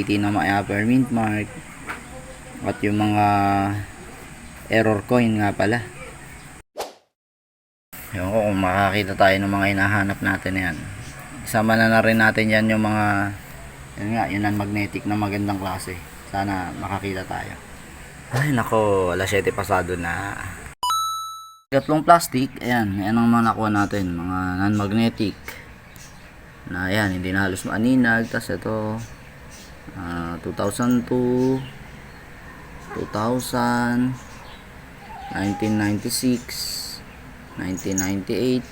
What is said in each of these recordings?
18 na may upper mint mark. At yung mga error coin nga pala. Ewan ko kung makakita tayo ng mga hinahanap natin na yan. Isama na rin natin yan yung mga yun nga, yun ang magnetic na magandang klase. Sana makakita tayo. Ay nako, alas 7 pasado na. Tatlong plastic, ayan ang mga nakuha natin, mga non-magnetic na ayan, hindi na halos maaninag. Tapos ito 2002, 2000, 1996, 1998.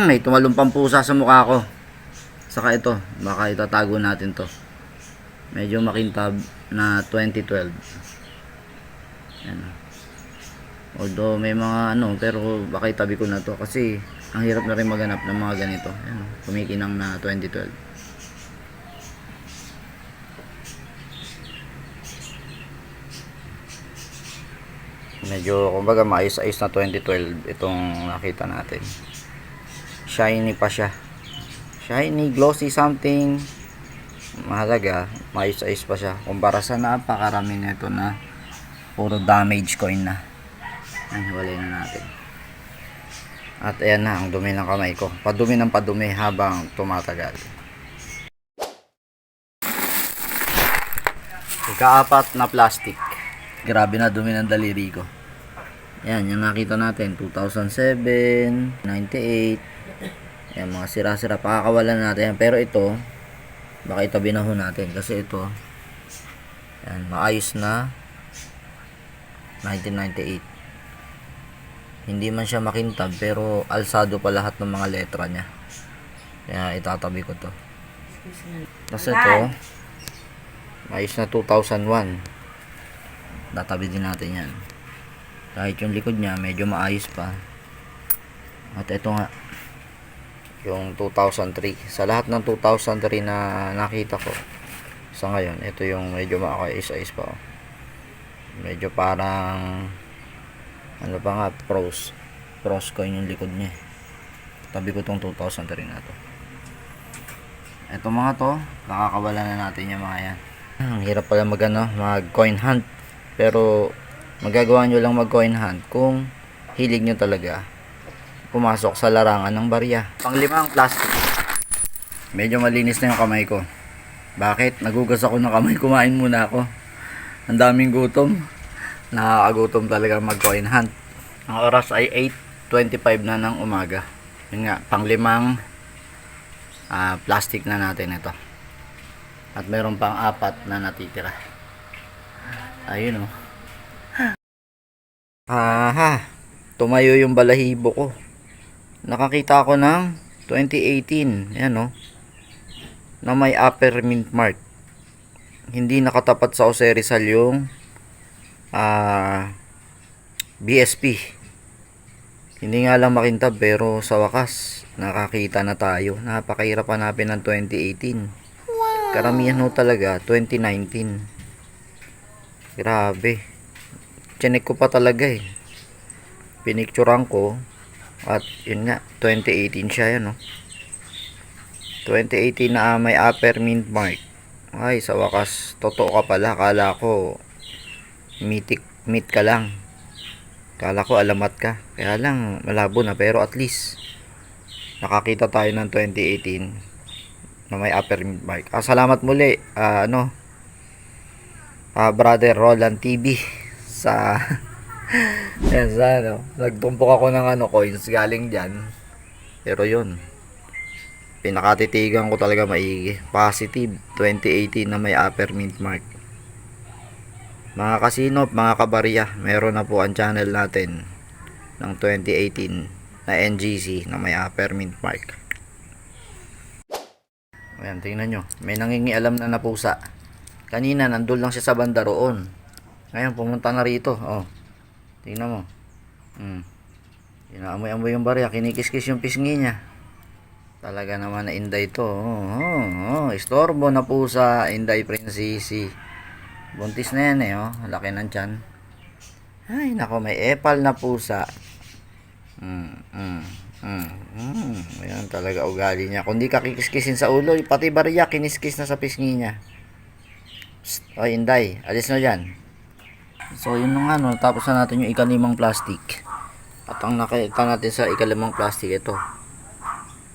May tumalumpang pusa sa mukha ko. Saka ito, baka itatago natin to. Medyo makintab na 2012. Ayan. Although may mga pero baka itabi ko na to kasi ang hirap na rin maghanap ng mga ganito. Ayan, kumikinang na 2012. Medyo kumbaga maayos-ayos na 2012 itong nakita natin. Shiny pa siya. Shiny, glossy something. Mahalaga, maayos-ayos pa siya. Kumpara sa napakarami nito na puro damage coin na. Hiwalay na natin. At ayan na ang dumi ng kamay ko. Padumi ng padumi habang tumatagal. Ika-apat na plastic. Grabe na dumi ng daliri ko. Ayan, yung nakita natin 2007, 98. Ayan, mga sira-sira. Pakakawalan natin. Pero ito, baka itabi na ho natin. Kasi ito, ayan, maayos na 1998. Hindi man siya makintab pero alsado pa lahat ng mga letra niya. Kaya itatabi ko to. Kasi ito, ayos na 2001. Tatabi din natin yan. Kahit yung likod niya medyo maayos pa. At ito nga, yung 2003. Sa lahat ng 2003 na nakita ko, sa ngayon, ito yung medyo maayos-ayos pa. Medyo parang ano pa nga, pros coin yung likod niya. Tabi ko tong 2003 na to. Ito mga to, nakakawala na natin yung mga yan. Ang hirap pala mag coin hunt. Pero magagawa nyo lang mag coin hunt kung hilig nyo talaga pumasok sa larangan ng barya. Panglimang plastic. Medyo malinis na yung kamay ko. Bakit? Nagugas ako ng kamay, kumain muna ako. Ang daming gutom. Nakakagutom talaga mag coin hunt. Ang oras ay 8:25 na ng umaga. Yun nga, panglimang plastic na natin ito. At meron pang 4 na natitira. Ayun o. Tumayo yung balahibo ko. Nakakita ako ng 2018. Ayan o. Na may upper mint mark. Hindi nakatapat sa Jose Rizal yung BSP. Hindi nga lang makintab pero sa wakas nakakita na tayo. Napakahirap hanapin ng 2018. Karamihan ho talaga 2019. Grabe. Chinek ko pa talaga eh. Pinicturean ko at yun nga 2018 siya yan, no? 2018 na may upper mint mark. Ay, sa wakas totoo ka pala. Kala ko meet ka lang. Kala ko alamat ka. Kaya lang malabo na pero at least nakakita tayo ng 2018 na may upper mint mark. Salamat muli Brother Roland TV sa yan sa nagtumpok ako ng coins galing diyan. Pero yun, pinakatitigan ko talaga maigi. Positive 2018 na may upper mint mark. Mga kasinop, mga kabarya, meron na po ang channel natin ng 2018 na NGC na may upper mint mark. Ayan, tingnan nyo. May nangingialam na pusa. Kanina, nandun lang siya sa banda roon. Ngayon, pumunta na rito. Oh, tingnan mo. Inaamoy-amoy yung barya. Kinikis-kis yung pisngi niya. Talaga naman na inday to. Istorbo na pusa. Inday prinsesi. Buntis na yan eh, oh. Laki ng tiyan. Ay, nako, may epal na pusa. Ayan talaga ugali niya. Kung di ka kikiskisin sa ulo, pati barya kiniskis na sa pisngi niya. Oy, Inday, alis na dyan. So, yun nga, no, tapos na natin yung ikalimang plastic. At ang nakita natin sa ikalimang plastic, ito.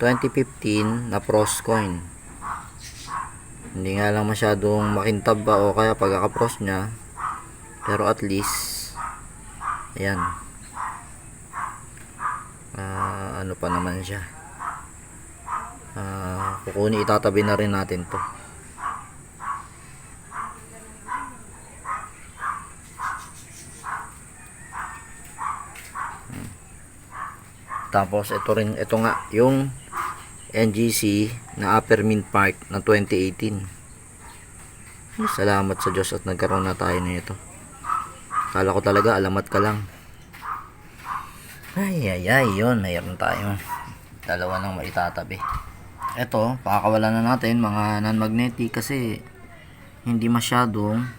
2015 na Pros coin. Hindi nga lang masyadong makintab ba o kaya pagkaka-pros niya. Pero at least, ayan. Ano pa naman siya. Kukuni, itatabi na rin natin to. Tapos ito nga yung NGC na Upper Mint Park na 2018. Salamat sa Diyos at nagkaroon na tayo na ito. Kala ko talaga alamat ka lang. Ay, yun, mayroon tayo dalawa nang maitatabi. Ito, pakakawalan na natin mga non-magnetic kasi hindi masyadong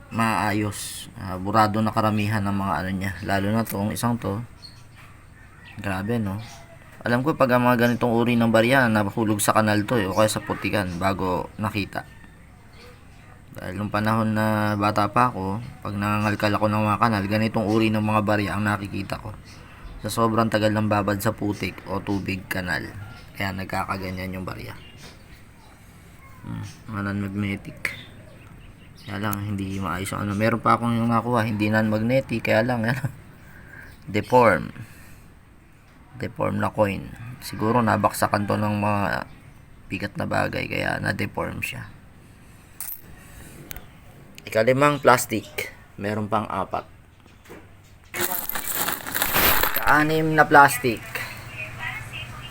maayos. Burado na karamihan ng mga ano niya, lalo na tong isang to. Grabe, no? Alam ko pag ang mga ganitong uri ng barya nahulog sa kanal to o kaya sa putikan bago nakita. Dahil nung panahon na bata pa ako, pag nangangalkal ako ng mga kanal, ganitong uri ng mga barya ang nakikita ko. Sa sobrang tagal ng babad sa putik o tubig kanal. Kaya nagkakaganyan yung barya. Mga non-magnetic. Kaya lang, hindi maayos yung ano. Meron pa akong yung nakuha, hindi non-magnetic. Kaya lang, deform na coin. Siguro nabaksakan to ng mga bigat na bagay kaya na-deform siya. Ikalimang plastic, meron pang 4. Ka-6 na plastic.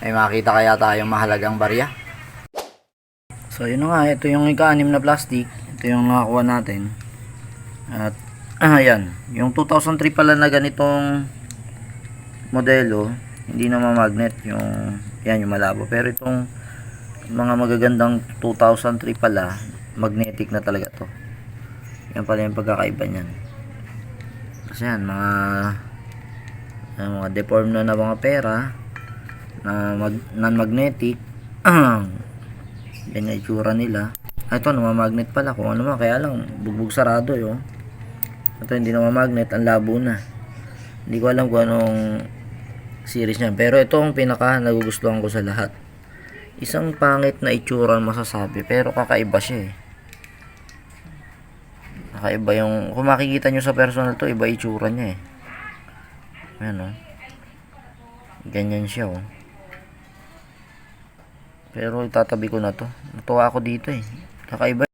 May makita kaya tayong mahalagang barya? So yun nga, ito yung ika-6 na plastic. Ito yung nakakuha natin. At ayan, yung 2003 pala na ganitong modelo, hindi na magnet yung yan yung malabo, pero itong mga magagandang 2003 pala magnetic na talaga to. Yan pala yung pagkakaiba niyan. Kasi yan mga deform na mga pera na non-magnetic. Yan yung itsura nila. Ito namamagnet pala kung ano man, kaya lang bugbog sarado yun. Ito hindi namamagnet, ang labo na. Hindi ko alam kung anong series niya, pero ito ang pinaka nagugustuhan ko sa lahat. Isang pangit na itsura masasabi, pero kakaiba siya eh. Kakaiba yung, kung makikita nyo sa personal to, iba itsura niya eh. Ayan o. Ganyan siya o. Pero itatabi ko na to. Natuwa ako dito eh. Kakaiba.